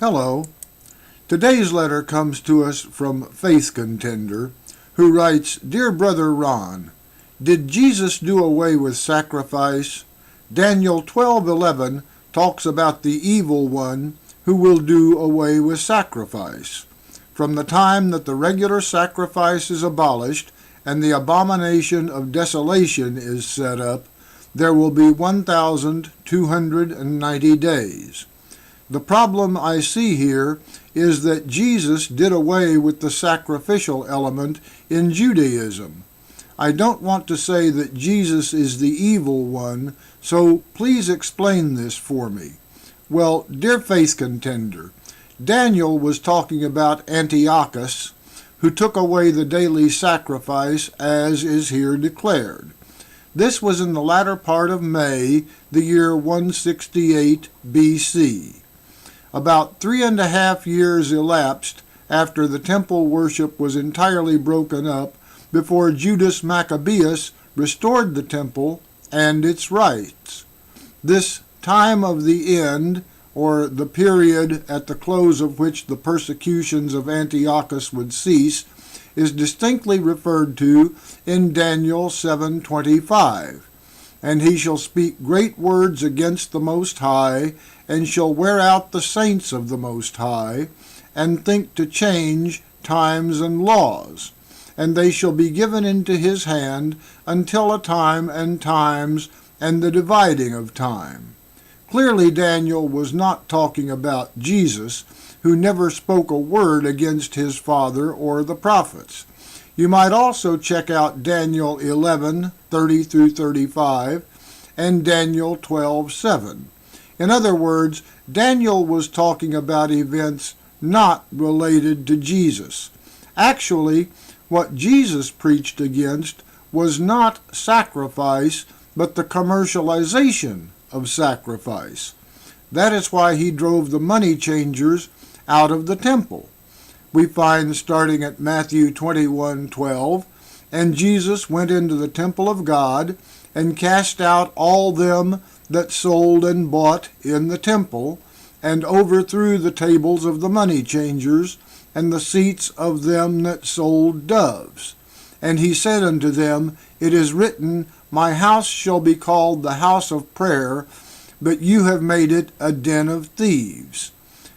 Hello. Today's letter comes to us from Faith Contender, who writes, Dear Brother Ron, did Jesus do away with sacrifice? Daniel 12:11 talks about the evil one who will do away with sacrifice. From the time that the regular sacrifice is abolished and the abomination of desolation is set up, there will be 1,290 days. The problem I see here is that Jesus did away with the sacrificial element in Judaism. I don't want to say that Jesus is the evil one, so please explain this for me. Well, dear Faith Contender, Daniel was talking about Antiochus, who took away the daily sacrifice as is here declared. This was in the latter part of May, the year 168 BC. About 3.5 years elapsed after the temple worship was entirely broken up before Judas Maccabeus restored the temple and its rights. This time of the end, or the period at the close of which the persecutions of Antiochus would cease, is distinctly referred to in Daniel 7:25. And he shall speak great words against the Most High, and shall wear out the saints of the Most High, and think to change times and laws. And they shall be given into his hand until a time and times, and the dividing of time. Clearly Daniel was not talking about Jesus, who never spoke a word against his father or the prophets. You might also check out Daniel 11:30-35 and Daniel 12:7. In other words, Daniel was talking about events not related to Jesus. Actually, what Jesus preached against was not sacrifice, but the commercialization of sacrifice. That is why he drove the money changers out of the temple. We find starting at Matthew 21:12, and Jesus went into the temple of God and cast out all them that sold and bought in the temple, and overthrew the tables of the money changers, and the seats of them that sold doves. And he said unto them, It is written, My house shall be called the house of prayer, but you have made it a den of thieves.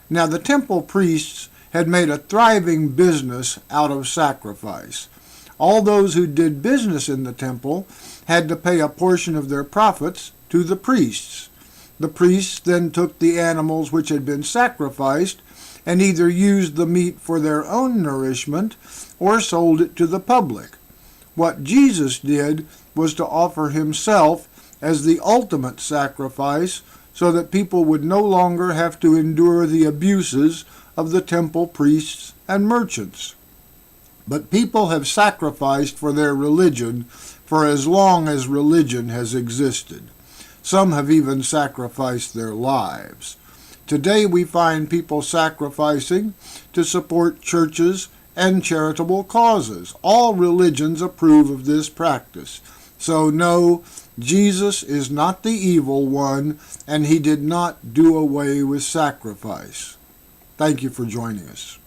Now the temple priests had made a thriving business out of sacrifice. All those who did business in the temple had to pay a portion of their profits to the priests. The priests then took the animals which had been sacrificed and either used the meat for their own nourishment or sold it to the public. What Jesus did was to offer himself as the ultimate sacrifice so that people would no longer have to endure the abuses of the temple priests and merchants. But people have sacrificed for their religion for as long as religion has existed. Some have even sacrificed their lives. Today we find people sacrificing to support churches and charitable causes. All religions approve of this practice. So no, Jesus is not the evil one, and he did not do away with sacrifice. Thank you for joining us.